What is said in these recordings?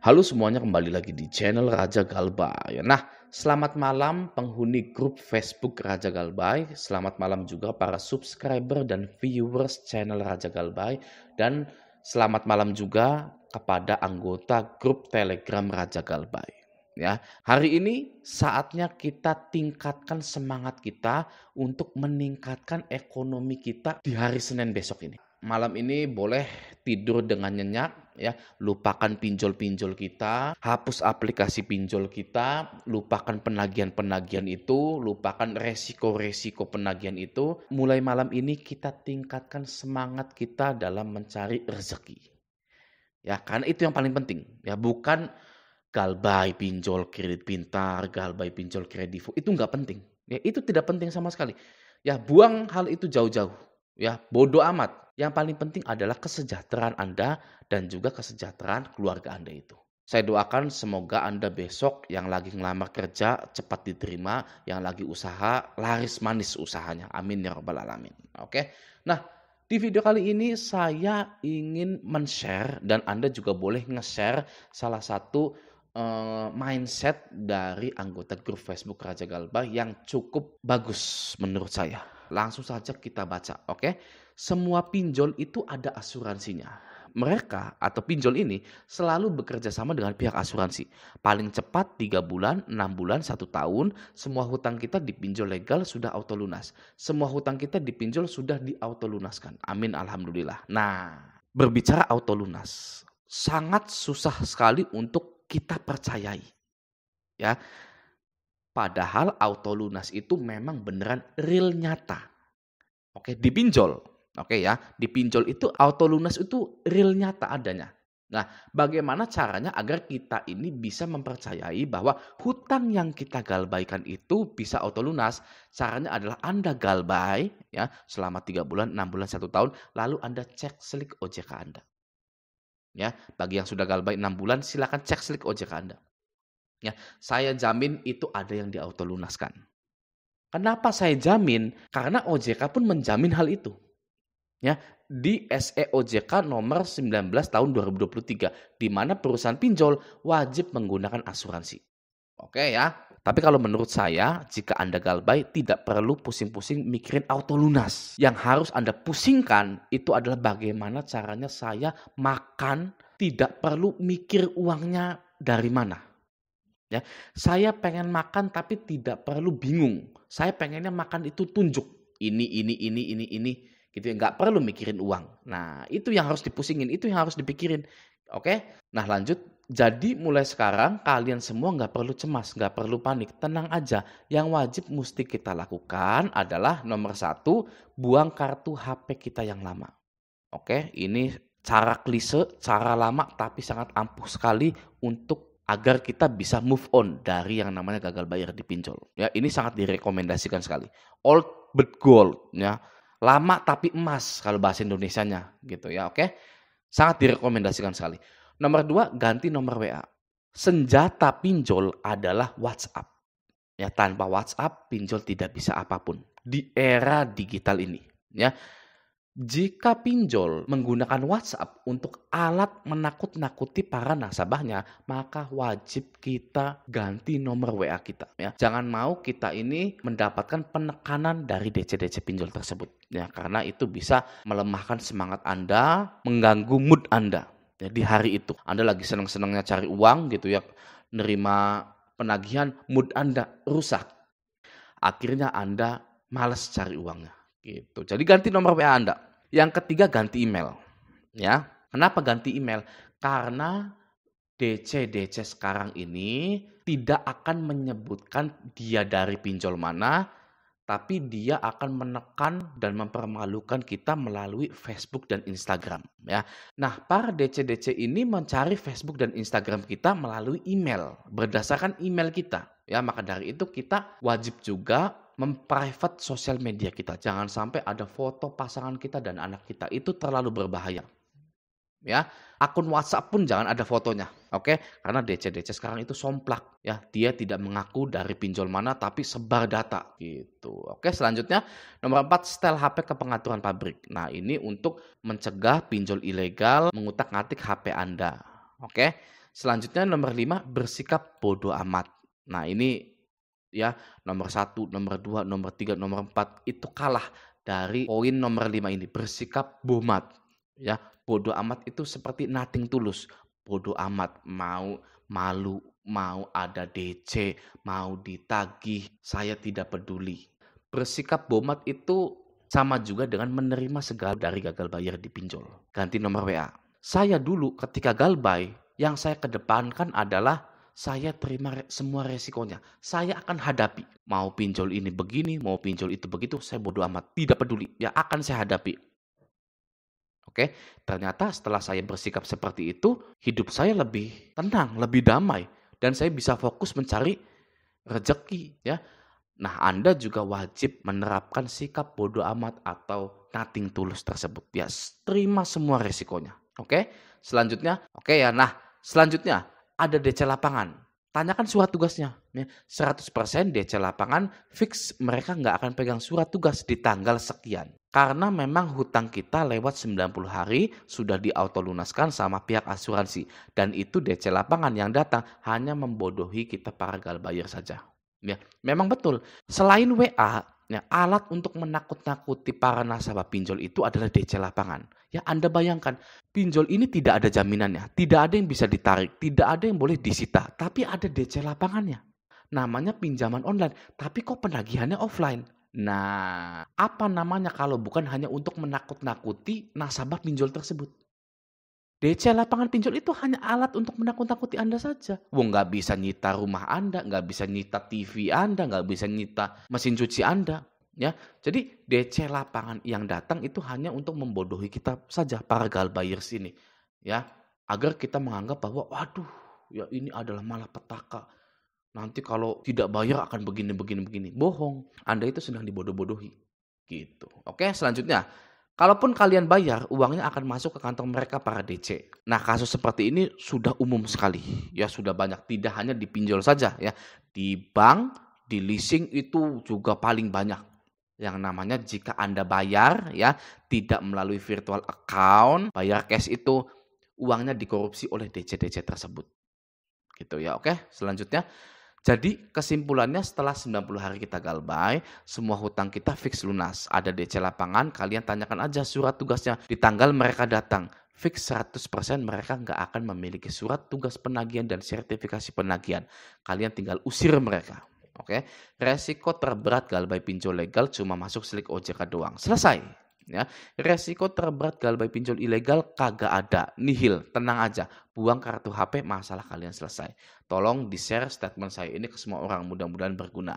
Halo semuanya, kembali lagi di channel Raja Galbay. Nah, selamat malam penghuni grup Facebook Raja Galbay. Selamat malam juga para subscriber dan viewers channel Raja Galbay. Dan selamat malam juga kepada anggota grup Telegram Raja Galbay. Ya, hari ini saatnya kita tingkatkan semangat kita untuk meningkatkan ekonomi kita di hari Senin besok ini. Malam ini boleh tidur dengan nyenyak ya, lupakan pinjol-pinjol kita, hapus aplikasi pinjol kita, lupakan penagihan-penagihan itu, lupakan resiko-resiko penagihan itu. Mulai malam ini kita tingkatkan semangat kita dalam mencari rezeki. Ya, karena itu yang paling penting. Ya, bukan Galbay pinjol kredit pintar, Galbay pinjol kredivo, itu nggak penting. Ya, itu tidak penting sama sekali. Ya, buang hal itu jauh-jauh. Ya, bodoh amat. Yang paling penting adalah kesejahteraan Anda dan juga kesejahteraan keluarga Anda itu. Saya doakan semoga Anda besok yang lagi ngelamar kerja cepat diterima, yang lagi usaha laris manis usahanya. Amin ya rabbal alamin. Oke. Nah, di video kali ini saya ingin men-share dan Anda juga boleh nge-share salah satu mindset dari anggota grup Facebook Raja Galbay yang cukup bagus menurut saya. Langsung saja kita baca, oke? Semua pinjol itu ada asuransinya. Mereka atau pinjol ini selalu bekerja sama dengan pihak asuransi. Paling cepat 3 bulan, 6 bulan, 1 tahun, semua hutang kita di pinjol legal sudah auto lunas. Semua hutang kita di pinjol sudah di auto lunaskan. Amin, alhamdulillah. Nah, berbicara auto lunas, sangat susah sekali untuk kita percayai. Ya. Padahal auto lunas itu memang beneran real nyata. Oke, di pinjol. Oke ya, di pinjol itu auto lunas itu real nyata adanya. Nah, bagaimana caranya agar kita ini bisa mempercayai bahwa hutang yang kita galbaikan itu bisa auto lunas? Caranya adalah Anda galbay ya selama 3 bulan, 6 bulan, 1 tahun, lalu Anda cek slip OJK Anda. Ya, bagi yang sudah galbay 6 bulan silakan cek slip OJK Anda. Ya, saya jamin itu ada yang diauto lunaskan. Kenapa saya jamin? Karena OJK pun menjamin hal itu. Ya, di SE OJK nomor 19 tahun 2023 di mana perusahaan pinjol wajib menggunakan asuransi. Oke ya. Tapi kalau menurut saya, jika Anda galbay tidak perlu pusing-pusing mikirin auto lunas. Yang harus Anda pusingkan itu adalah bagaimana caranya saya makan tidak perlu mikir uangnya dari mana. Ya, saya pengen makan tapi tidak perlu bingung. Saya pengennya makan itu tunjuk. Ini. Gitu ya, nggak perlu mikirin uang. Nah, itu yang harus dipusingin, itu yang harus dipikirin. Oke? Nah, lanjut. Jadi mulai sekarang kalian semua nggak perlu cemas, nggak perlu panik. Tenang aja. Yang wajib mesti kita lakukan adalah nomor 1, buang kartu HP kita yang lama. Oke? Ini cara klise, cara lama tapi sangat ampuh sekali untuk agar kita bisa move on dari yang namanya gagal bayar di pinjol. Ya, ini sangat direkomendasikan sekali. Old but gold, ya. Lama tapi emas kalau bahasa Indonesianya gitu ya, oke? Sangat direkomendasikan sekali. Nomor 2, ganti nomor WA. Senjata pinjol adalah WhatsApp. Ya, tanpa WhatsApp pinjol tidak bisa apapun di era digital ini, ya. Jika pinjol menggunakan WhatsApp untuk alat menakut-nakuti para nasabahnya, maka wajib kita ganti nomor WA kita. Ya. Jangan mau kita ini mendapatkan penekanan dari DC-DC pinjol tersebut. Ya, karena itu bisa melemahkan semangat Anda, mengganggu mood Anda. Ya, di hari itu, Anda lagi senang-senangnya cari uang gitu ya, nerima penagihan, mood Anda rusak. Akhirnya Anda malas cari uangnya. Gitu. Jadi ganti nomor WA Anda. Yang ketiga, ganti email. Ya, kenapa ganti email? Karena DC sekarang ini tidak akan menyebutkan dia dari pinjol mana, tapi dia akan menekan dan mempermalukan kita melalui Facebook dan Instagram. Ya, nah para DC ini mencari Facebook dan Instagram kita melalui email, berdasarkan email kita. Ya, maka dari itu kita wajib juga memprivate sosial media kita. Jangan sampai ada foto pasangan kita dan anak kita. Itu terlalu berbahaya. Ya, akun WhatsApp pun jangan ada fotonya. Oke? Karena DC sekarang itu somplak, ya. Dia tidak mengaku dari pinjol mana tapi sebar data gitu. Oke, selanjutnya nomor 4, setel HP ke pengaturan pabrik. Nah, ini untuk mencegah pinjol ilegal mengutak-ngatik HP Anda. Oke? Selanjutnya nomor 5, bersikap bodoh amat. Nah ini ya, nomor 1, nomor 2, nomor 3, nomor 4 itu kalah dari poin nomor 5 ini, bersikap bomat. Ya, bodoh amat itu seperti nothing tulus. Bodoh amat, mau malu, mau ada DC, mau ditagih, saya tidak peduli. Bersikap bomat itu sama juga dengan menerima segala dari gagal bayar di pinjol. Ganti nomor WA. Saya dulu ketika galbay, yang saya kedepankan adalah saya terima semua resikonya. Saya akan hadapi. Mau pinjol ini begini, mau pinjol itu begitu, saya bodoh amat. Tidak peduli, ya akan saya hadapi. Oke, ternyata setelah saya bersikap seperti itu, hidup saya lebih tenang, lebih damai. Dan saya bisa fokus mencari rezeki. Ya. Nah, Anda juga wajib menerapkan sikap bodoh amat atau nothing tulus tersebut. Ya, terima semua resikonya. Oke, selanjutnya. Oke ya, nah selanjutnya ada DC lapangan. Tanyakan surat tugasnya. 100% DC lapangan fix mereka nggak akan pegang surat tugas di tanggal sekian. Karena memang hutang kita lewat 90 hari sudah diautolunaskan sama pihak asuransi. Dan itu DC lapangan yang datang hanya membodohi kita para galbayer saja. Ya, memang betul. Selain WA, ya, alat untuk menakut-nakuti para nasabah pinjol itu adalah DC lapangan. Ya, Anda bayangkan, pinjol ini tidak ada jaminannya, tidak ada yang bisa ditarik, tidak ada yang boleh disita, tapi ada DC lapangannya. Namanya pinjaman online, tapi kok penagihannya offline. Nah, apa namanya kalau bukan hanya untuk menakut-nakuti nasabah pinjol tersebut? DC lapangan pinjol itu hanya alat untuk menakut-nakuti Anda saja. Wong nggak bisa nyita rumah Anda, nggak bisa nyita TV Anda, nggak bisa nyita mesin cuci Anda. Ya, jadi DC lapangan yang datang itu hanya untuk membodohi kita saja para galbayers ini. Ya, agar kita menganggap bahwa waduh, ya ini adalah malapetaka. Nanti kalau tidak bayar akan begini. Bohong. Anda itu sedang dibodoh-bodohi. Gitu. Oke, selanjutnya. Kalaupun kalian bayar, uangnya akan masuk ke kantong mereka para DC. Nah, kasus seperti ini sudah umum sekali. Ya, sudah banyak. Tidak hanya di pinjol saja ya. Di bank, di leasing itu juga paling banyak. Yang namanya jika Anda bayar ya, tidak melalui virtual account, bayar cash itu uangnya dikorupsi oleh DC-DC tersebut. Gitu ya. Oke, selanjutnya. Jadi kesimpulannya setelah 90 hari kita galbay, semua hutang kita fix lunas. Ada DC lapangan, kalian tanyakan aja surat tugasnya. Di tanggal mereka datang, fix 100% mereka nggak akan memiliki surat tugas penagihan dan sertifikasi penagihan. Kalian tinggal usir mereka. Oke, resiko terberat galbay pinjol legal cuma masuk slik OJK doang. Selesai. Ya, resiko terberat galbay pinjol ilegal kagak ada, nihil, tenang aja, buang kartu HP, masalah kalian selesai. Tolong di-share statement saya ini ke semua orang, mudah-mudahan berguna.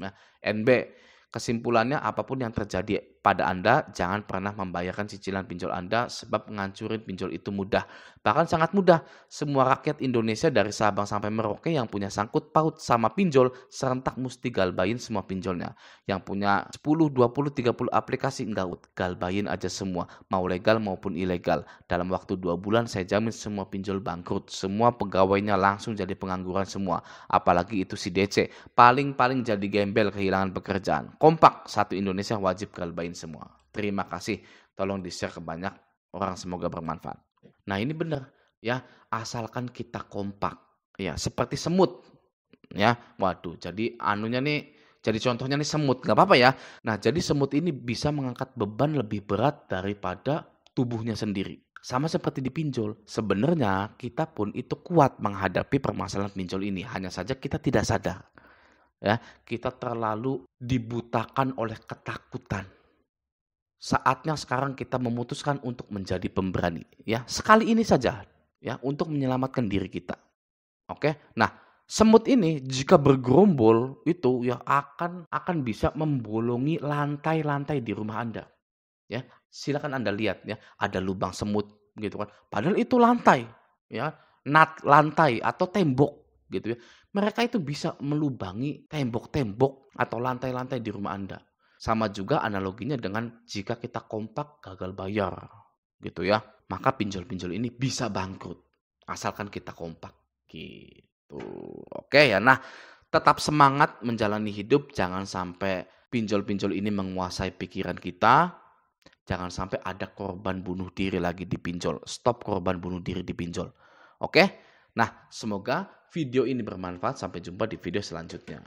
Nah, NB, kesimpulannya apapun yang terjadi pada Anda, jangan pernah membayarkan cicilan pinjol Anda sebab ngancurin pinjol itu mudah. Bahkan sangat mudah. Semua rakyat Indonesia dari Sabang sampai Merauke yang punya sangkut paut sama pinjol, serentak mesti galbayin semua pinjolnya. Yang punya 10, 20, 30 aplikasi, enggak galbayin aja semua. Mau legal maupun ilegal. Dalam waktu 2 bulan saya jamin semua pinjol bangkrut. Semua pegawainya langsung jadi pengangguran semua. Apalagi itu si DC. Paling-paling jadi gembel kehilangan pekerjaan. Kompak, satu Indonesia wajib galbayin semua. Terima kasih. Tolong di-share ke banyak orang, semoga bermanfaat. Nah, ini benar ya, asalkan kita kompak. Ya, seperti semut. Ya, waduh, jadi anunya nih, jadi contohnya nih semut, nggak apa-apa ya. Nah, jadi semut ini bisa mengangkat beban lebih berat daripada tubuhnya sendiri. Sama seperti di pinjol, sebenarnya kita pun itu kuat menghadapi permasalahan pinjol ini. Hanya saja kita tidak sadar. Ya, kita terlalu dibutakan oleh ketakutan. Saatnya sekarang kita memutuskan untuk menjadi pemberani. Ya, sekali ini saja, ya, untuk menyelamatkan diri kita. Oke, nah semut ini jika bergerombol itu ya akan bisa membolongi lantai-lantai di rumah Anda. Ya, silakan Anda lihat ya, ada lubang semut gitu kan. Padahal itu lantai, ya, lantai atau tembok gitu ya. Mereka itu bisa melubangi tembok-tembok atau lantai-lantai di rumah Anda. Sama juga analoginya dengan jika kita kompak gagal bayar gitu ya. Maka pinjol-pinjol ini bisa bangkrut asalkan kita kompak gitu. Oke ya. Nah, tetap semangat menjalani hidup, jangan sampai pinjol-pinjol ini menguasai pikiran kita. Jangan sampai ada korban bunuh diri lagi di pinjol. Stop korban bunuh diri di pinjol. Oke? Nah, semoga video ini bermanfaat. Sampai jumpa di video selanjutnya.